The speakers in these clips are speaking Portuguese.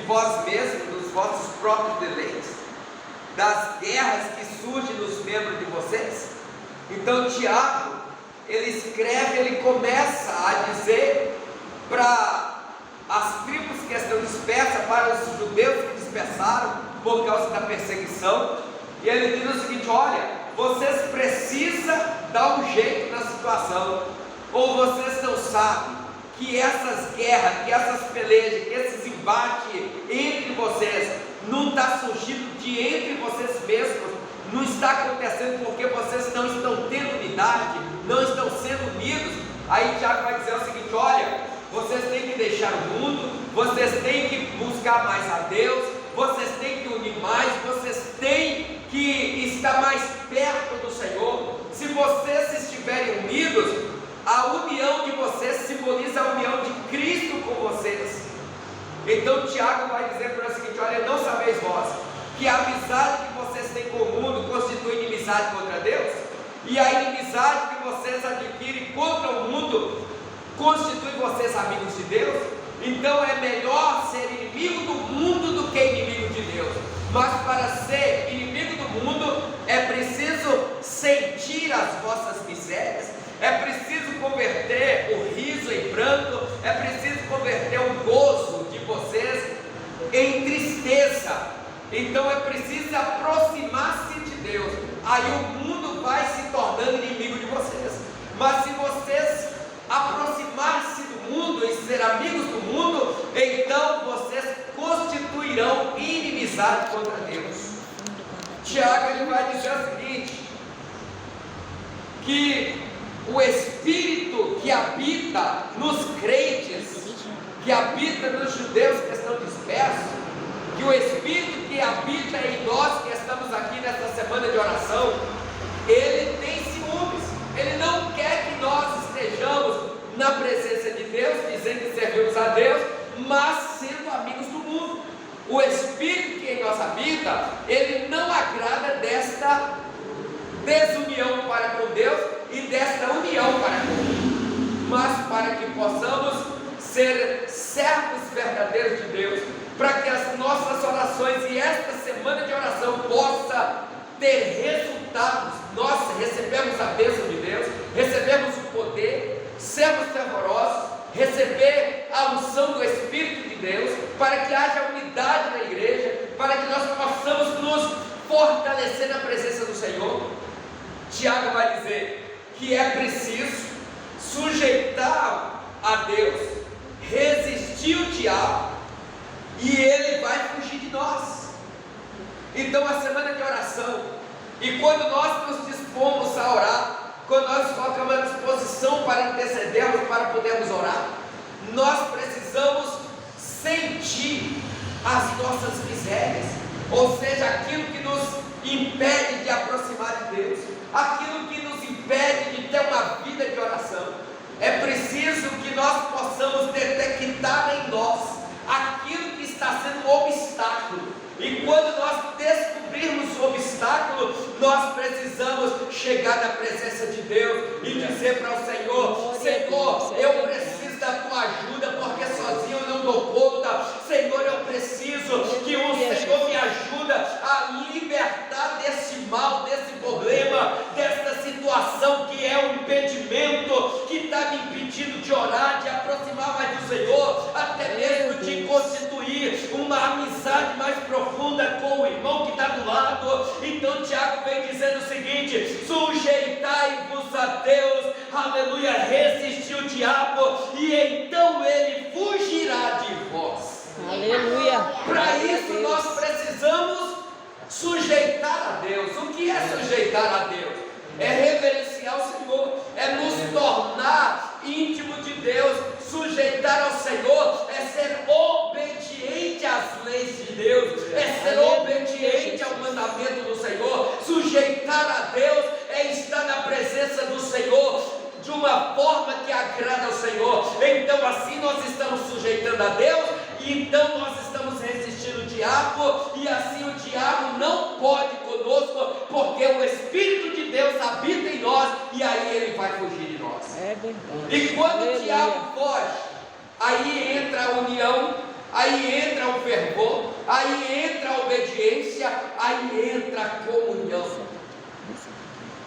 vós mesmos, dos vossos próprios deleites, das guerras que surgem nos membros de vocês? Então Tiago, ele escreve, ele começa a dizer para as tribos que estão dispersas, para os judeus que dispersaram por causa da perseguição, e ele diz o seguinte: olha, vocês precisam dar um jeito na situação, ou vocês não sabem que essas guerras, que essas pelejas, que esses embates entre vocês não está surgindo de entre vocês mesmos, não está acontecendo porque vocês não estão tendo unidade, não estão sendo unidos. Aí Tiago vai dizer o seguinte: olha, vocês têm que deixar o mundo, vocês têm que buscar mais a Deus, vocês têm que unir mais, vocês têm que estar mais perto do Senhor. Se vocês estiverem unidos, a união de vocês simboliza a união de Cristo com vocês. Então Tiago vai dizer para o seguinte: olha, não sabeis vós que a amizade que vocês têm com o mundo constitui inimizade contra Deus? E a inimizade que vocês adquirem contra o mundo constitui vocês amigos de Deus? Então é melhor ser inimigo do mundo do que inimigo de Deus. Mas para ser inimigo do mundo é preciso sentir as vossas misérias, é preciso converter o riso em pranto, é preciso converter o gozo de vocês em tristeza. Então é preciso aproximar-se de Deus, aí o mundo vai se tornando inimigo de vocês. Mas se vocês aproximar-se do mundo e ser amigos do mundo, então vocês constituirão inimizade contra Deus. Tiago, ele vai dizer o seguinte: que o Espírito que habita nos crentes, que habita nos judeus que estão dispersos, que o Espírito que habita em nós que estamos aqui nesta semana de oração, ele tem ciúmes, ele não quer que nós estejamos na presença de Deus, dizendo que servimos a Deus, mas sendo amigos do mundo. O Espírito que em nós habita, ele não agrada desta desunião para com Deus e desta união para com o mundo, mas para que possamos ser servos verdadeiros de Deus, para que as nossas orações e esta semana de oração possa ter resultados. Nós recebemos a bênção de Deus, recebemos o poder, sermos fervorosos, receber a unção do Espírito de Deus, para que haja unidade na igreja, para que nós possamos nos fortalecer na presença do Senhor. Tiago vai dizer que é preciso sujeitar a Deus, resistir o diabo, e ele vai fugir de nós. Então a semana de oração, e quando nós nos dispomos a orar, quando nós colocamos à disposição para intercedermos, para podermos orar, nós precisamos sentir as nossas misérias, ou seja, aquilo que nos impede de aproximar de Deus, aquilo que nos impede de ter uma vida de oração. É preciso que nós possamos detectar em nós aquilo que está sendo um obstáculo, e quando nós descobrirmos o obstáculo, nós precisamos chegar na presença de Deus e dizer para o Senhor: Senhor, eu preciso da tua ajuda, porque sozinho eu não dou conta. Senhor, eu preciso que o Senhor me ajude a libertar desse mal, desse problema, dessa situação que é um impedimento, que está me impedindo de orar, de aproximar mais do Senhor, até mesmo de constituir uma amizade mais profunda com o irmão que está do lado. Então Tiago vem dizendo o seguinte: sujeitai-vos a Deus, aleluia, resistir o diabo, e então ele fugirá de vós. Aleluia. Para isso nós precisamos sujeitar a Deus. O que é sujeitar a Deus? É reverenciar o Senhor, é nos tornar íntimo de Deus. Sujeitar ao Senhor é ser obediente às leis de Deus, é ser obediente ao mandamento do Senhor. Sujeitar a Deus é estar na presença do Senhor de uma forma que agrada ao Senhor. Então assim nós estamos sujeitando a Deus, e então nós estamos resistindo o diabo, e assim o diabo não pode conosco, porque o Espírito de Deus habita em nós, e aí ele vai fugir de nós. É verdade. E quando o diabo foge, aí entra a união aí entra o fervor, aí entra a obediência, aí entra a comunhão.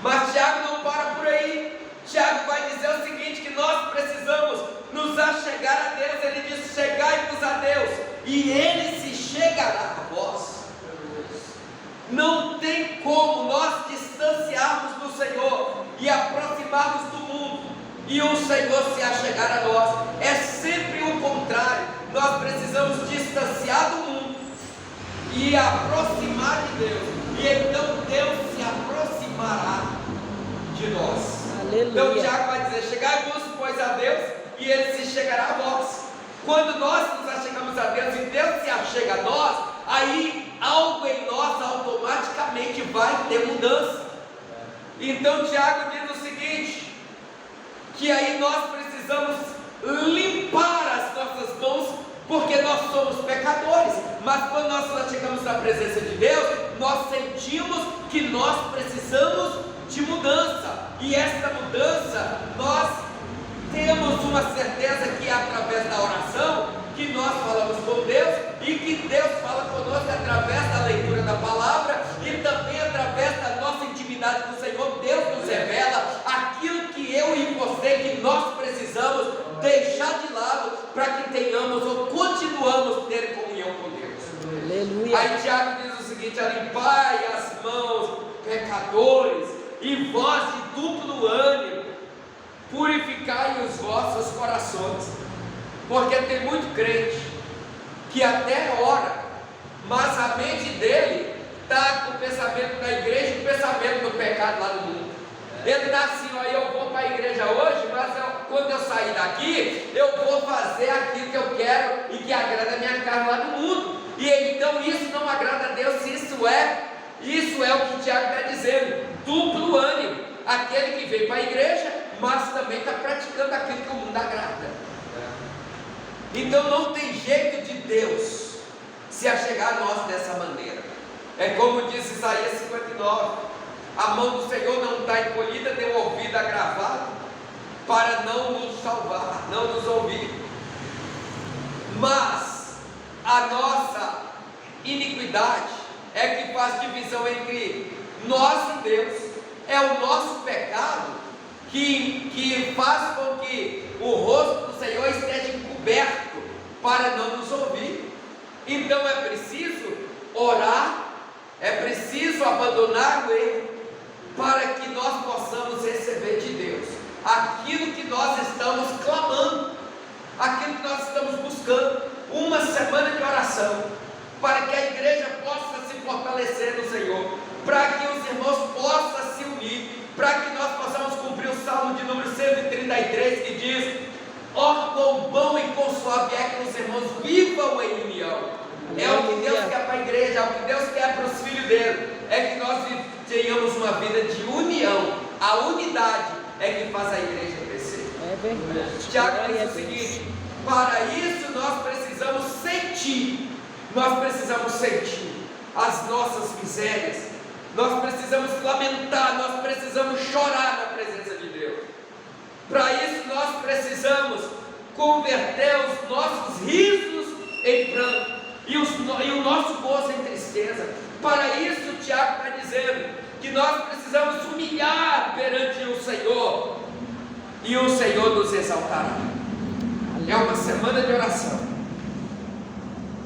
Mas Tiago não para por aí. Tiago vai dizer o seguinte, que nós precisamos nos achegar a Deus. Ele diz: chegai-vos a Deus, e Ele se chegará a vós. Não tem como nós distanciarmos do Senhor e aproximarmos do mundo e o Senhor se achegar a nós. É sempre o contrário. Nós precisamos distanciar do mundo e aproximar de Deus, e então Deus se aproximará de nós. Aleluia. Então Tiago vai dizer: chegai-vos, pois, a Deus, e Ele se chegará a vós. Quando nós nos achegamos a Deus e Deus se achega a nós, aí algo em nós automaticamente vai ter mudança. Então Tiago diz o seguinte, que aí nós precisamos limpar as nossas mãos, porque nós somos pecadores. Mas quando nós nos chegamos na presença de Deus, nós sentimos que nós precisamos de mudança, e essa mudança nós temos uma certeza que é através da oração que nós falamos com Deus, e que Deus fala conosco através da leitura da palavra, e também através da nossa intimidade com o Senhor. Deus nos revela aquilo que eu e você, que nós precisamos deixar de lado, para que tenhamos ou continuamos ter comunhão com Deus. Aleluia. Aí Tiago diz o seguinte: limpai as mãos, pecadores, e vós de duplo ânimo, purificai os vossos corações. Porque tem muito crente que até ora, mas a mente dele está com o pensamento da igreja e o pensamento do pecado lá no mundo. Ele está assim: ó, eu vou para a igreja hoje, mas quando eu sair daqui, eu vou fazer aquilo que eu quero e que agrada a minha carne lá no mundo. E então isso não agrada a Deus. Isso é o que Tiago está dizendo: duplo ânimo. Aquele que veio para a igreja, mas também está praticando aquilo que o mundo agrada. Então não tem jeito de Deus se achegar a nós dessa maneira. É como diz Isaías 59: a mão do Senhor não está encolhida, nem o ouvido agravado, para não nos salvar, não nos ouvir. Mas a nossa iniquidade é que faz divisão entre nós e Deus. É o nosso pecado que faz com que o rosto do Senhor esteja encoberto para não nos ouvir. Então é preciso orar, é preciso abandonar o erro, para que nós possamos receber de Deus aquilo que nós estamos clamando, aquilo que nós estamos buscando. Uma semana de oração, para que a igreja possa se fortalecer no Senhor, para que os irmãos possam se unir, para que nós possamos cumprir o Salmo de número 133, que diz: ó, quão bom e quão suave é que os irmãos vivam em união. É o que Deus quer para a igreja, é o que Deus quer para os filhos dele, é que nós tenhamos uma vida de união. A unidade é que faz a igreja crescer. É verdade. Tiago diz o seguinte: para isso nós precisamos sentir as nossas misérias, nós precisamos lamentar, nós precisamos chorar na presença de Deus. Para isso nós precisamos converter os nossos risos em pranto e o nosso gozo em tristeza. Para isso Tiago está dizendo que nós precisamos humilhar perante o Senhor, e o Senhor nos exaltará. É uma semana de oração,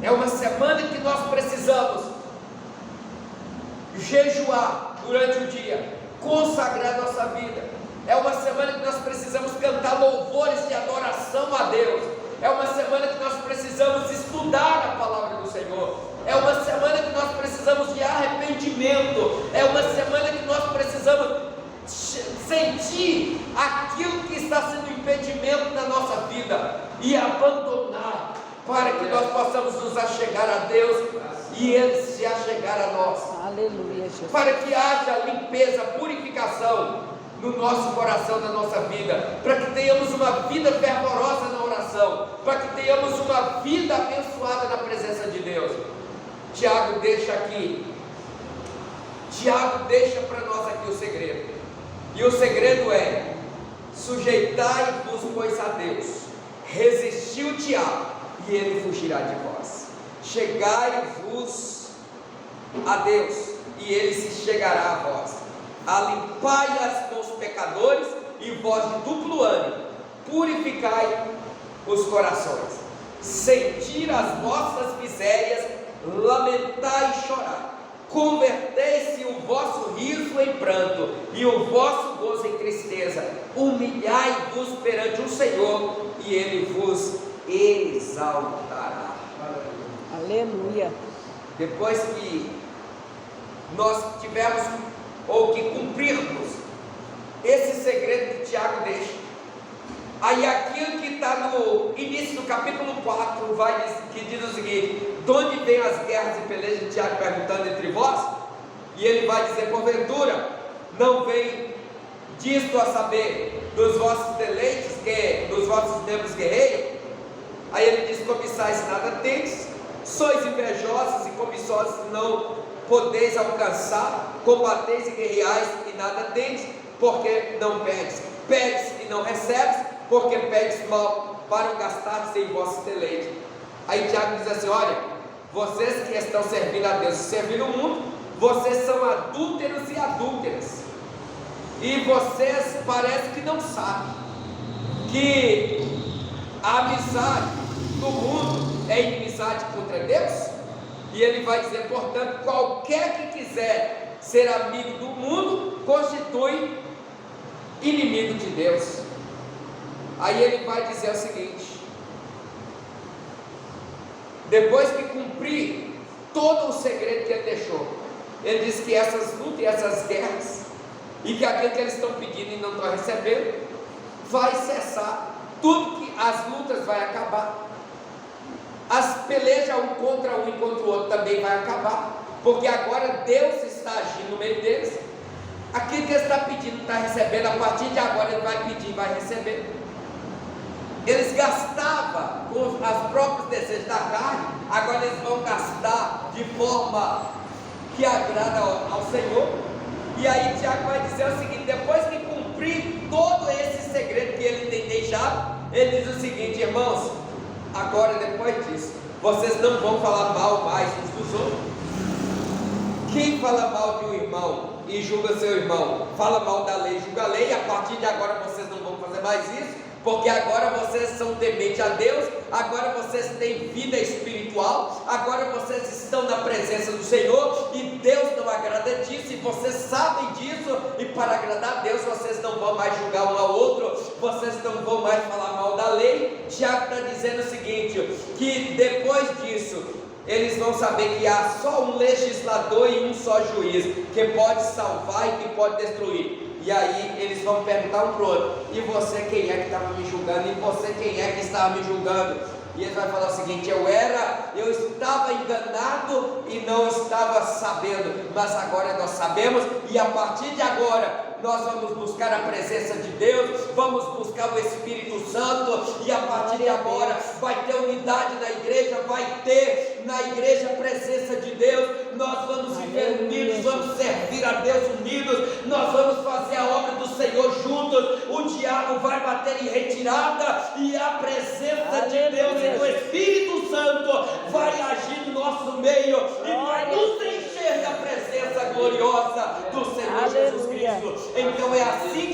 é uma semana que nós precisamos jejuar durante o dia, consagrar nossa vida. É uma semana que nós precisamos cantar louvores de adoração a Deus. É uma semana que nós precisamos estudar a palavra do Senhor. É uma semana que nós precisamos de arrependimento. É uma semana que nós precisamos sentir aquilo que está sendo impedimento na nossa vida e abandonar, para que nós possamos nos achegar a Deus e Ele se achegar a nós. Aleluia, Jesus. Para que haja limpeza, purificação no nosso coração, na nossa vida, para que tenhamos uma vida fervorosa na oração, para que tenhamos uma vida abençoada na presença de Deus. Tiago deixa para nós aqui o segredo, e o segredo é: sujeitai-vos, pois, a Deus, resistiu o diabo, e ele fugirá de vós. Chegai-vos a Deus, e ele se chegará a vós. Alimpai as mãos pecadores, e vós de duplo ânimo, purificai os corações. Sentir as vossas misérias, lamentai e chorai. Convertei-se o vosso riso em pranto, e o vosso gozo em tristeza. Humilhai-vos perante o Senhor, e ele vos exaltará. Aleluia. Depois que nós tivermos, ou que cumprirmos esse segredo que Tiago deixa, aí aquilo que está no início do capítulo 4, que diz o seguinte: de onde vêm as guerras e pelejas? Tiago perguntando entre vós, e ele vai dizer: porventura, não vem disto, a saber, dos vossos deleites, dos vossos membros guerreiros? Aí ele diz: cobiçais nada tendes, sois invejosos e cobiçosos, não podeis alcançar, combateis e guerreais e nada tendes, porque não pedes, pedes e não recebes, porque pedes mal, para gastar sem vossos deleites. Aí Tiago diz assim: olha, vocês que estão servindo a Deus e servindo o mundo, vocês são adúlteros e adúlteras, e vocês parece que não sabem que a amizade do mundo é inimizade contra Deus. E ele vai dizer: portanto, qualquer que quiser ser amigo do mundo, constitui inimigo de Deus. Aí ele vai dizer o seguinte: depois que cumprir todo o segredo que ele deixou, ele diz que essas lutas e essas guerras, e que aquilo que eles estão pedindo e não estão recebendo, vai cessar. Tudo que as lutas vai acabar, as pelejas um contra um e contra o outro também vai acabar, porque agora Deus está agindo no meio deles. Aquilo que ele está pedindo, está recebendo. A partir de agora ele vai pedir e vai receber. Eles gastavam com os próprios desejos da carne, agora eles vão gastar de forma que agrada ao Senhor. E aí Tiago vai dizer o seguinte: depois que cumprir todo esse segredo que ele tem deixado, ele diz o seguinte: irmãos, agora depois disso, vocês não vão falar mal mais uns dos outros. Quem fala mal de um irmão e julga seu irmão, fala mal da lei, julga a lei. E a partir de agora vocês não vão fazer mais isso, porque agora vocês são tementes a Deus, agora vocês têm vida espiritual, agora vocês estão na presença do Senhor, e Deus não agrada disso, e vocês sabem disso, e para agradar a Deus vocês não vão mais julgar um ao outro, vocês não vão mais falar mal da lei. Tiago está dizendo o seguinte: que depois disso eles vão saber que há só um legislador e um só juiz, que pode salvar e que pode destruir. E aí eles vão perguntar um para o outro: e você quem é que estava me julgando? E você quem é que estava me julgando? E ele vai falar o seguinte: eu estava enganado e não estava sabendo, mas agora nós sabemos, e a partir de agora nós vamos buscar a presença de Deus, vamos buscar o Espírito Santo, e a partir de agora vai ter unidade na igreja, vai ter na igreja a presença de Deus. Nós vamos viver unidos, vamos servir a Deus unidos, nós vamos fazer a obra do Senhor juntos. O diabo vai bater em retirada, e a presença de Deus e do Espírito Santo vai agir no nosso meio e vai nos encher da presença gloriosa do Senhor Jesus Cristo. Então é assim que